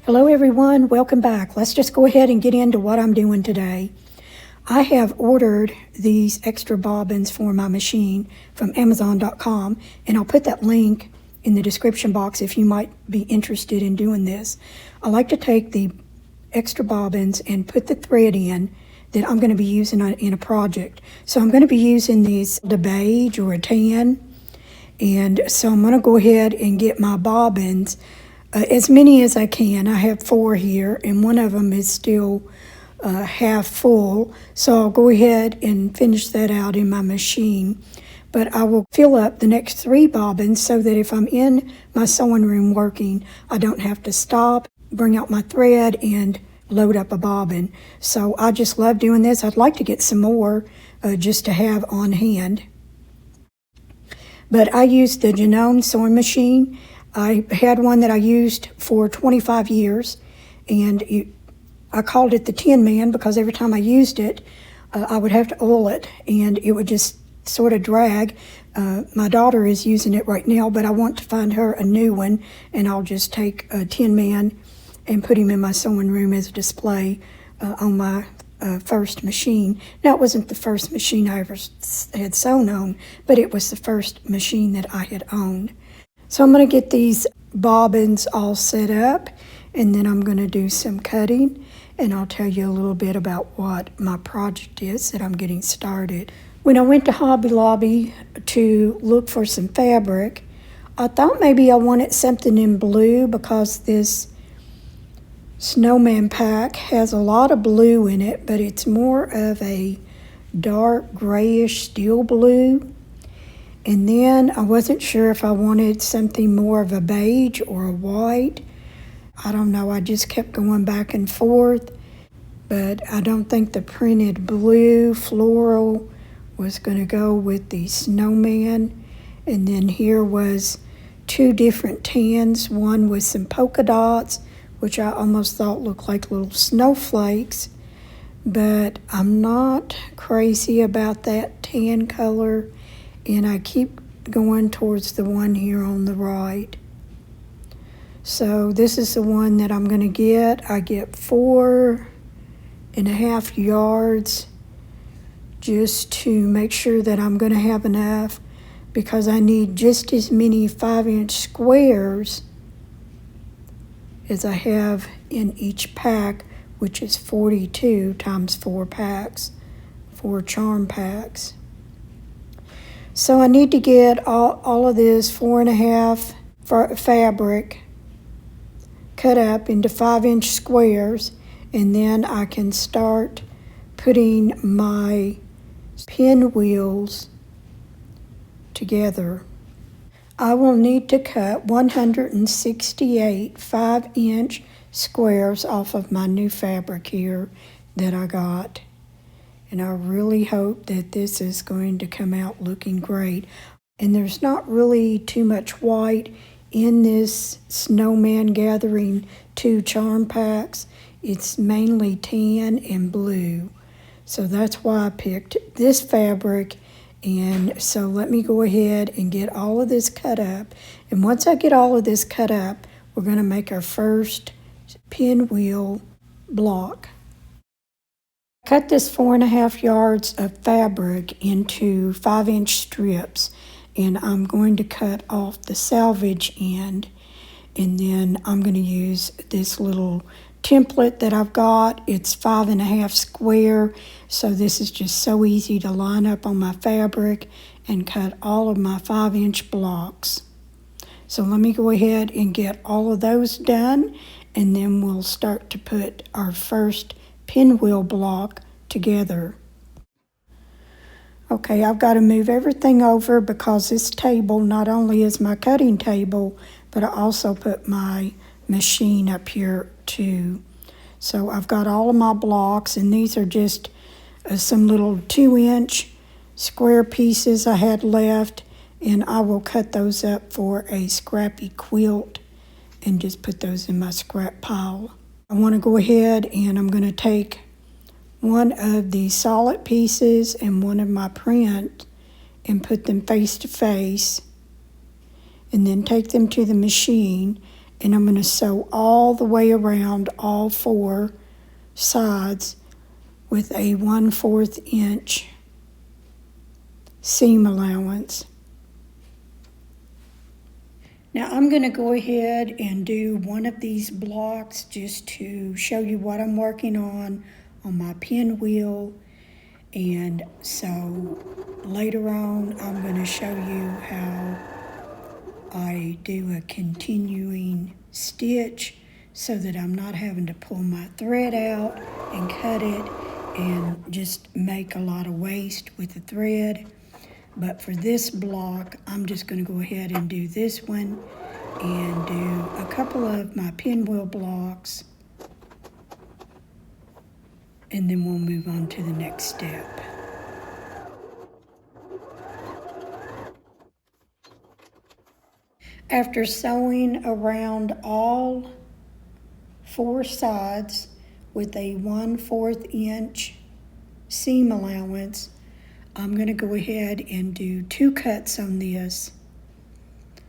Hello everyone, welcome back. Let's just go ahead and get into what I'm doing today. I have ordered these extra bobbins for my machine from Amazon.com, and I'll put that link in the description box if you might be interested in doing this. I like to take the extra bobbins and put the thread in that I'm going to be using in a project. So I'm going to be using these, the beige or a tan, and so I'm going to go ahead and get my bobbins. As many as I can. I have 4 here, and one of them is still half full, so I'll go ahead and finish that out in my machine. But I will fill up the next 3 bobbins so that if I'm in my sewing room working, I don't have to stop, bring out my thread, and load up a bobbin. So I just love doing this. I'd like to get some more just to have on hand. But I use the Snowman sewing machine. I had one that I used for 25 years, and I called it the Tin Man because every time I used it, I would have to oil it, and it would just sort of drag. My daughter is using it right now, but I want to find her a new one, and I'll just take a Tin Man and put him in my sewing room as a display on my first machine. Now, it wasn't the first machine I ever had sewn on, but it was the first machine that I had owned. So I'm going to get these bobbins all set up, and then I'm going to do some cutting, and I'll tell you a little bit about what my project is that I'm getting started. When I went to Hobby Lobby to look for some fabric, I thought maybe I wanted something in blue because this Snowman pack has a lot of blue in it, but it's more of a dark grayish steel blue. And then I wasn't sure if I wanted something more of a beige or a white. I don't know, I just kept going back and forth. But I don't think the printed blue floral was going to go with the snowman. And then here was 2 different tans. One with some polka dots, which I almost thought looked like little snowflakes. But I'm not crazy about that tan color. And I keep going towards the one here on the right. So this is the one that I'm going to get. I get 4.5 yards just to make sure that I'm going to have enough, because I need just as many 5-inch squares as I have in each pack, which is 42 times 4 packs, 4 charm packs. So I need to get all of this 4.5 fabric cut up into 5-inch squares, and then I can start putting my pinwheels together. I will need to cut 168 5-inch squares off of my new fabric here that I got. And I really hope that this is going to come out looking great. And there's not really too much white in this Snowman Gathering 2 charm packs. It's mainly tan and blue. So that's why I picked this fabric. And so let me go ahead and get all of this cut up. And once I get all of this cut up, we're going to make our first pinwheel block. Cut this 4.5 yards of fabric into 5-inch strips, and I'm going to cut off the salvage end, and then I'm going to use this little template that I've got. It's 5.5 square, so this is just so easy to line up on my fabric and cut all of my 5-inch blocks. So let me go ahead and get all of those done, and then we'll start to put our first pinwheel block together. Okay, I've got to move everything over because this table not only is my cutting table, but I also put my machine up here too. So I've got all of my blocks, and these are just some little 2-inch square pieces I had left, and I will cut those up for a scrappy quilt and just put those in my scrap pile. I want to go ahead and I'm going to take one of the solid pieces and one of my print and put them face to face, and then take them to the machine and I'm going to sew all the way around all 4 sides with a 1/4 inch seam allowance. Now I'm going to go ahead and do one of these blocks just to show you what I'm working on my pinwheel, and so later on I'm going to show you how I do a continuing stitch so that I'm not having to pull my thread out and cut it and just make a lot of waste with the thread. But for this block, I'm just going to go ahead and do this one and do a couple of my pinwheel blocks, and then we'll move on to the next step. After sewing around all 4 sides with a 1/4 inch seam allowance, I'm going to go ahead and do 2 cuts on this.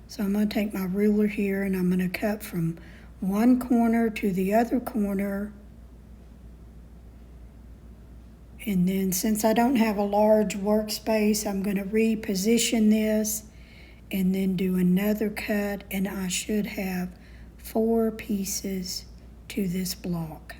So I'm going to take my ruler here and I'm going to cut from one corner to the other corner. And then since I don't have a large workspace, I'm going to reposition this and then do another cut, and I should have 4 pieces to this block.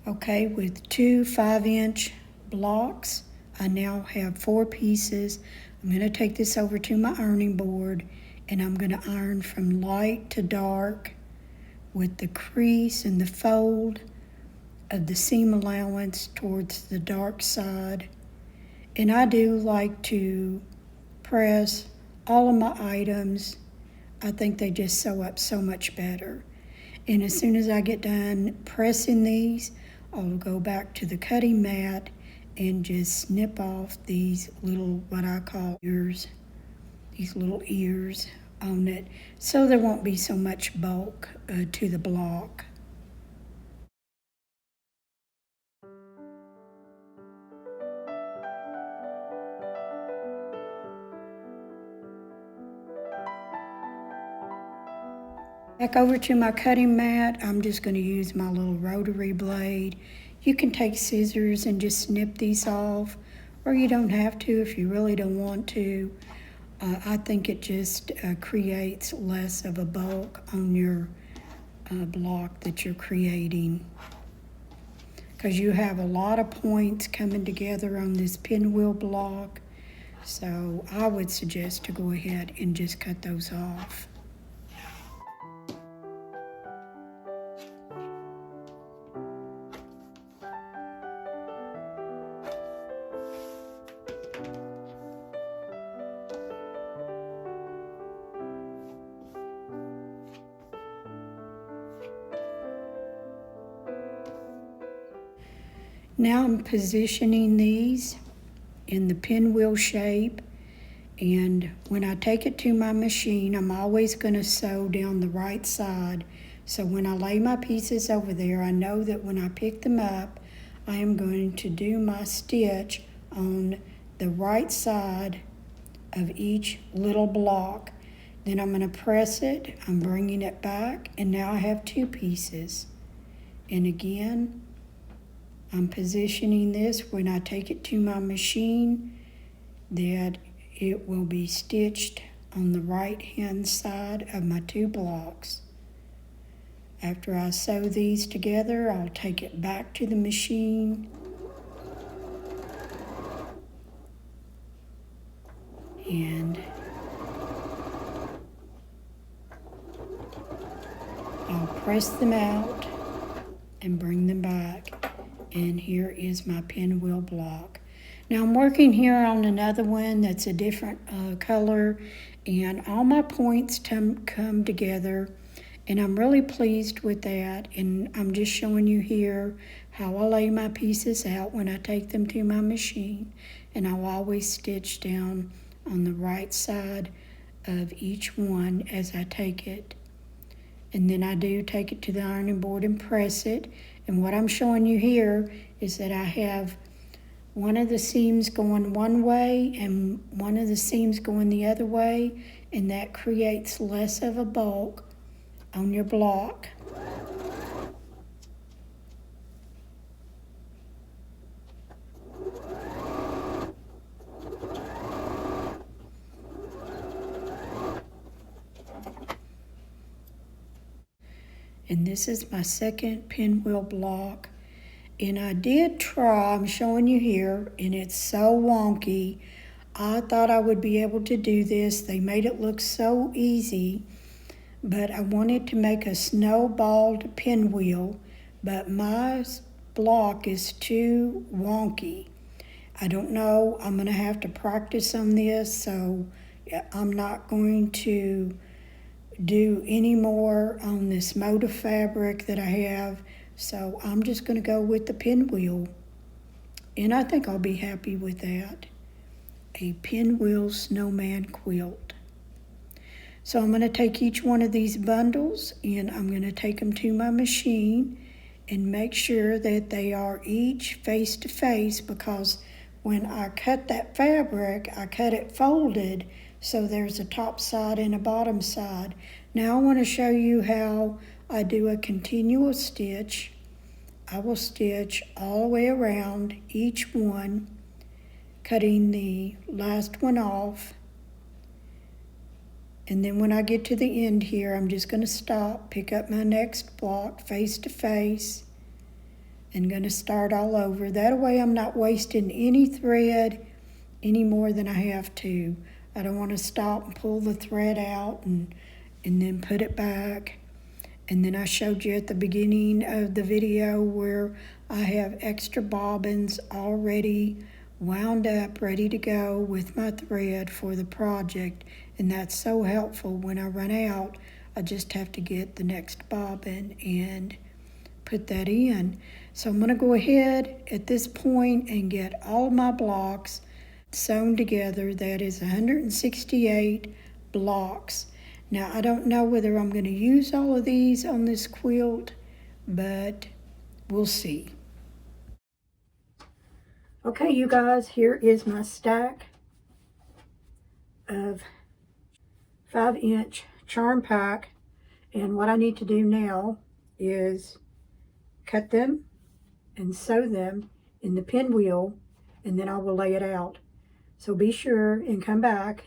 Okay, with 2 5-inch blocks, I now have 4 pieces. I'm going to take this over to my ironing board and I'm going to iron from light to dark with the crease and the fold of the seam allowance towards the dark side. And I do like to press all of my items. I think they just sew up so much better. And as soon as I get done pressing these, I'll go back to the cutting mat and just snip off these little, what I call ears, these little ears on it, so there won't be so much bulk to the block. Back over to my cutting mat, I'm just going to use my little rotary blade. You can take scissors and just snip these off, or you don't have to if you really don't want to. I think it just creates less of a bulk on your block that you're creating, because you have a lot of points coming together on this pinwheel block. So I would suggest to go ahead and just cut those off. Now I'm positioning these in the pinwheel shape, and when I take it to my machine, I'm always going to sew down the right side. So when I lay my pieces over there, I know that when I pick them up, I am going to do my stitch on the right side of each little block. Then I'm going to press it, I'm bringing it back, and now I have 2 pieces. And again, I'm positioning this when I take it to my machine that it will be stitched on the right hand side of my 2 blocks. After I sew these together, I'll take it back to the machine and I'll press them out and bring them back. And here is my pinwheel block. Now I'm working here on another one that's a different color, and all my points come together, and I'm really pleased with that. And I'm just showing you here how I lay my pieces out when I take them to my machine, and I'll always stitch down on the right side of each one as I take it. And then I do take it to the ironing board and press it. And what I'm showing you here is that I have one of the seams going one way and one of the seams going the other way, and that creates less of a bulk on your block. And this is my second pinwheel block. And I did try, I'm showing you here, and it's so wonky. I thought I would be able to do this. They made it look so easy, but I wanted to make a snowballed pinwheel, but my block is too wonky. I don't know, I'm gonna have to practice on this, so I'm not going to do any more on this Moda fabric that I have. So I'm just going to go with the pinwheel, and I think I'll be happy with that. A pinwheel snowman quilt. So I'm going to take each one of these bundles and I'm going to take them to my machine and make sure that they are each face to face, because when I cut that fabric, I cut it folded, so there's a top side and a bottom side. Now I want to show you how I do a continuous stitch. I will stitch all the way around each one, cutting the last one off. And then when I get to the end here, I'm just going to stop, pick up my next block face to face, and going to start all over. That way I'm not wasting any thread any more than I have to. I don't want to stop and pull the thread out and then put it back. And then I showed you at the beginning of the video where I have extra bobbins already wound up, ready to go with my thread for the project. And that's so helpful. When I run out, I just have to get the next bobbin and put that in. So I'm going to go ahead at this point and get all my blocks sewn together. That is 168 blocks. Now I don't know whether I'm going to use all of these on this quilt, but we'll see. Okay, you guys, here is my stack of 5-inch charm pack, and what I need to do now is cut them and sew them in the pinwheel, and then I will lay it out. So be sure and come back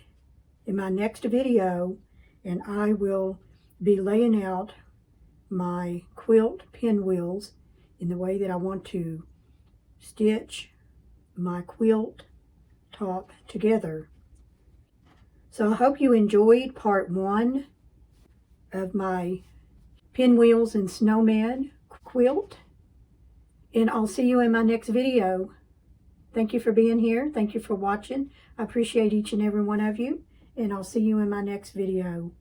in my next video, and I will be laying out my quilt pinwheels in the way that I want to stitch my quilt top together. So I hope you enjoyed part 1 of my pinwheels and snowman quilt, and I'll see you in my next video. Thank you for being here. Thank you for watching. I appreciate each and every one of you, and I'll see you in my next video.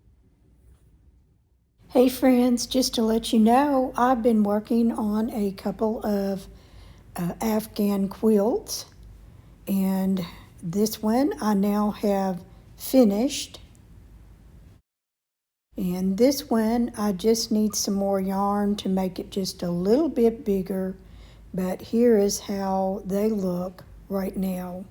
Hey friends, just to let you know, I've been working on a couple of Afghan quilts, and this one I now have finished, and this one I just need some more yarn to make it just a little bit bigger, but here is how they look right now.